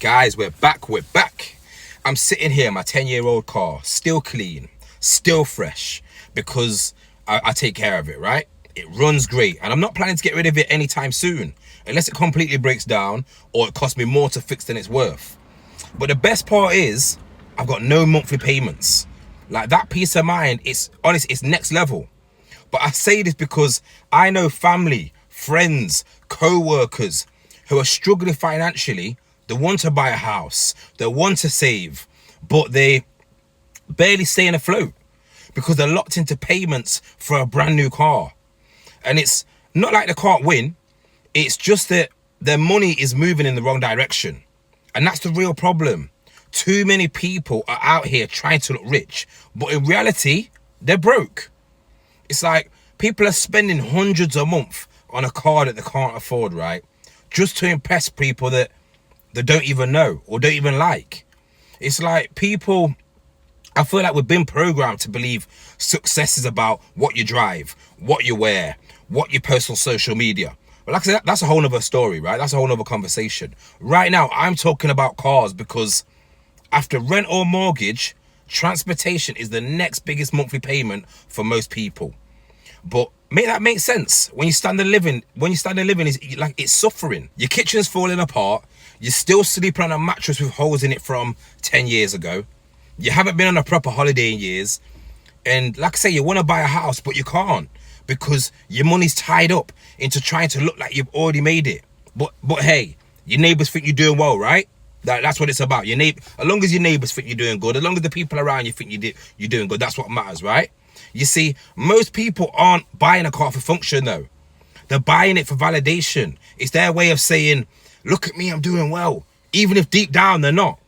Guys, we're back. I'm sitting here in my 10-year-old car, still clean, still fresh, because I take care of it, right? It runs great, and I'm not planning to get rid of it anytime soon, unless it completely breaks down or it costs me more to fix than it's worth. But the best part is, I've got no monthly payments. Like, that peace of mind, it's next level. But I say this because I know family, friends, co-workers who are struggling financially. They want to buy a house, they want to save, but they barely staying afloat because they're locked into payments for a brand new car. And it's not like they can't win, it's just that their money is moving in the wrong direction. And that's the real problem. Too many people are out here trying to look rich, but in reality, they're broke. It's like people are spending hundreds a month on a car that they can't afford, right? Just to impress people that they don't even know or don't even like. It's like people, I feel like we've been programmed to believe success is about what you drive, what you wear, what you post on social media. But like I said, that's a whole nother story, right? That's a whole nother conversation. Right now, I'm talking about cars because after rent or mortgage, transportation is the next biggest monthly payment for most people. But make that make sense. When you stand and living, is like it's suffering. Your kitchen's falling apart. You're still sleeping on a mattress with holes in it from 10 years ago. You haven't been on a proper holiday in years. And like I say, you want to buy a house, but you can't because your money's tied up into trying to look like you've already made it. But hey, your neighbors think you're doing well, right? That's what it's about. Your neighbor, as long as your neighbors think you're doing good, as long as the people around you think you're doing good, that's what matters, right? You see, most people aren't buying a car for function though. They're buying it for validation. It's their way of saying, look at me, I'm doing well. Even if deep down they're not.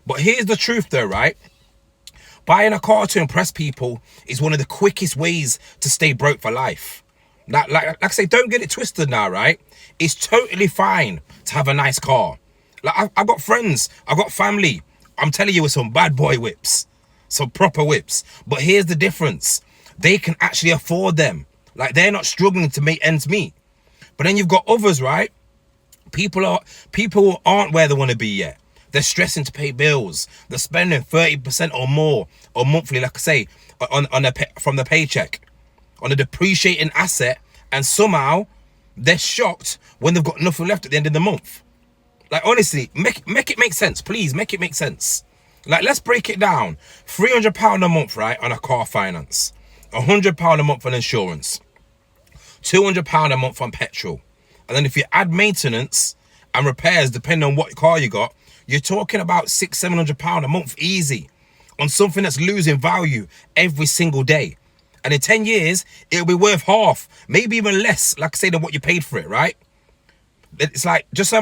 But here's the truth though, right? Buying a car to impress people is one of the quickest ways to stay broke for life. Like I say, don't get it twisted now, right? It's totally fine to have a nice car. Like I've got friends, I've got family. I'm telling you, with some bad boy whips, some proper whips. But here's the difference. They can actually afford them. Like, they're not struggling to make ends meet. But then you've got others, right? People aren't where they want to be yet. They're stressing to pay bills. They're spending 30% or more or monthly, like I say, from the paycheck on a depreciating asset, and somehow they're shocked when they've got nothing left at the end of the month. Like, honestly, make it make sense, please. Make it make sense. Like, let's break it down. £300 a month, right, on a car finance. £100 a month on insurance. £200 a month on petrol. And then if you add maintenance and repairs, depending on what car you got, you're talking about £600-700 a month easy on something that's losing value every single day. And in 10 years, it'll be worth half, maybe even less, like I say, than what you paid for it, right? It's like, just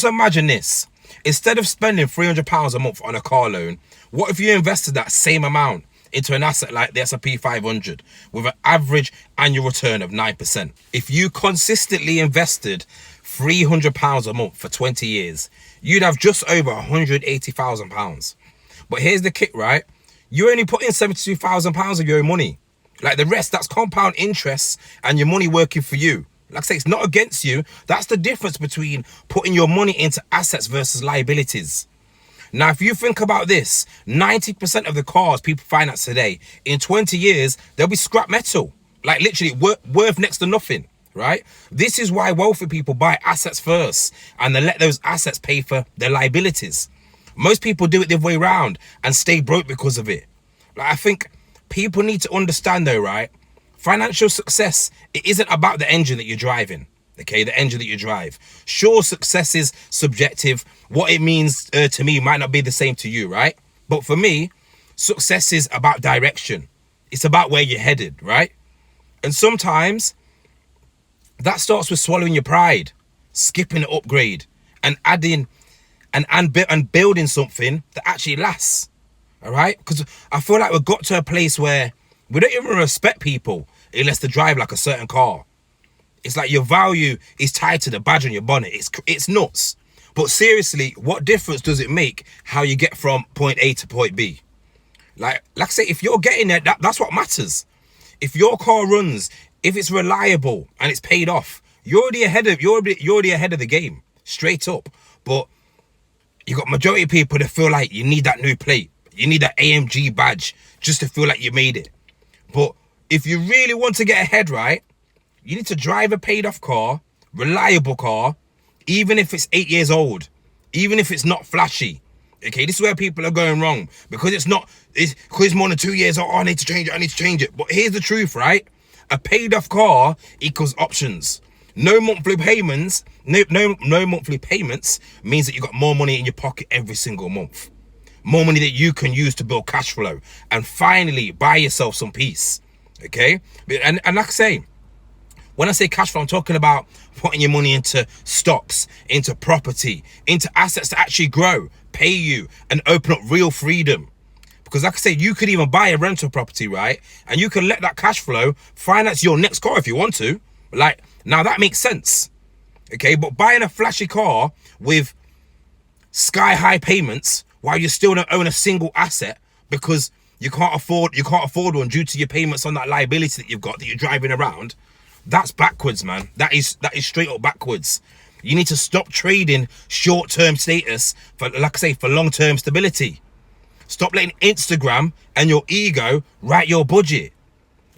imagine this. Instead of spending £300 a month on a car loan, what if you invested that same amount into an asset like the S&P 500 with an average annual return of 9%? If you consistently invested £300 a month for 20 years, you'd have just over £180,000. But here's the kick, right? You only put in £72,000 of your own money. Like, the rest, that's compound interest and your money working for you. Like I say, it's not against you. That's the difference between putting your money into assets versus liabilities. Now, if you think about this, 90% of the cars people finance today, in 20 years, they'll be scrap metal. Like, literally worth next to nothing, right? This is why wealthy people buy assets first and they let those assets pay for their liabilities. Most people do it the other way around and stay broke because of it. Like, I think people need to understand though, right? Financial success, it isn't about the engine that you're driving, okay? The engine that you drive. Sure, success is subjective. What it means to me might not be the same to you, right? But for me, success is about direction. It's about where you're headed, right? And sometimes that starts with swallowing your pride, skipping an upgrade, and adding and building something that actually lasts, all right? Because I feel like we've got to a place where we don't even respect people unless they drive like a certain car. It's like your value is tied to the badge on your bonnet. It's nuts. But seriously, what difference does it make how you get from point A to point B? Like I say, if you're getting there, that's what matters. If your car runs, if it's reliable and it's paid off, you're already ahead of the game, straight up. But You got majority of people that feel like you need that new plate. You need that AMG badge just to feel like you made it. But if you really want to get ahead, right, you need to drive a paid off car, reliable car, even if it's 8 years old, even if it's not flashy. Okay, this is where people are going wrong, because it's more than 2 years old. Oh, I need to change it. But here's the truth, right? A paid off car equals options. No monthly payments, no monthly payments means that you got more money in your pocket every single month. More money that you can use to build cash flow and finally buy yourself some peace. Okay? And like I say, when I say cash flow, I'm talking about putting your money into stocks, into property, into assets that actually grow, pay you, and open up real freedom. Because like I say, you could even buy a rental property, right? And you can let that cash flow finance your next car if you want to. Like, now that makes sense. Okay, but buying a flashy car with sky high payments while you still don't own a single asset because you can't afford one due to your payments on that liability that you've got that you're driving around, that's backwards, man. That is straight up backwards. You need to stop trading short-term status for, like I say, for long-term stability. Stop letting Instagram and your ego write your budget.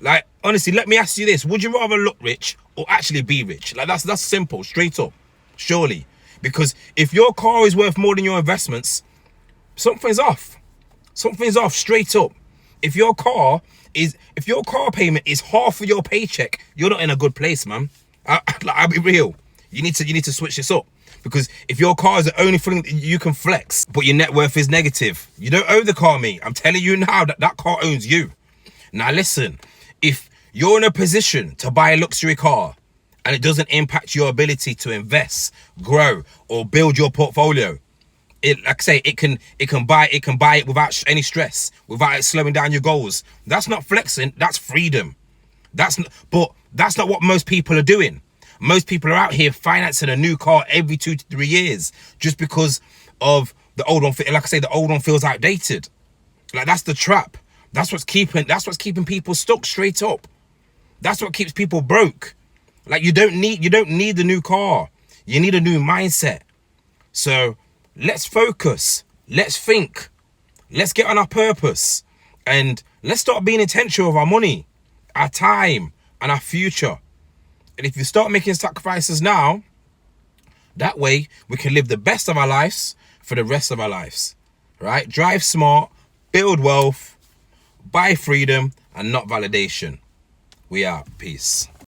Like, honestly, let me ask you this. Would you rather look rich or actually be rich? Like, that's simple, straight up, surely. Because if your car is worth more than your investments, something's off. Something's off, straight up. If your car payment is half of your paycheck, you're not in a good place, man. I'll be real. You need to switch this up. Because if your car is the only thing that you can flex, but your net worth is negative, you don't own the car, mate. I'm telling you now that car owns you. Now listen, if you're in a position to buy a luxury car and it doesn't impact your ability to invest, grow, or build your portfolio, like I say, it can buy it without any stress, without it slowing down your goals. That's not flexing, that's freedom. But that's not what most people are doing. Most people are out here financing a new car every 2 to 3 years just because of the old one. Like I say, the old one feels outdated. Like, that's the trap. That's what's keeping people stuck, straight up. That's what keeps people broke. Like, you don't need the new car. You need a new mindset. So let's focus. Let's think. Let's get on our purpose. And let's start being intentional with our money, our time, and our future. And if you start making sacrifices now, that way we can live the best of our lives for the rest of our lives, right? Drive smart, build wealth, buy freedom, and not validation. We out. Peace.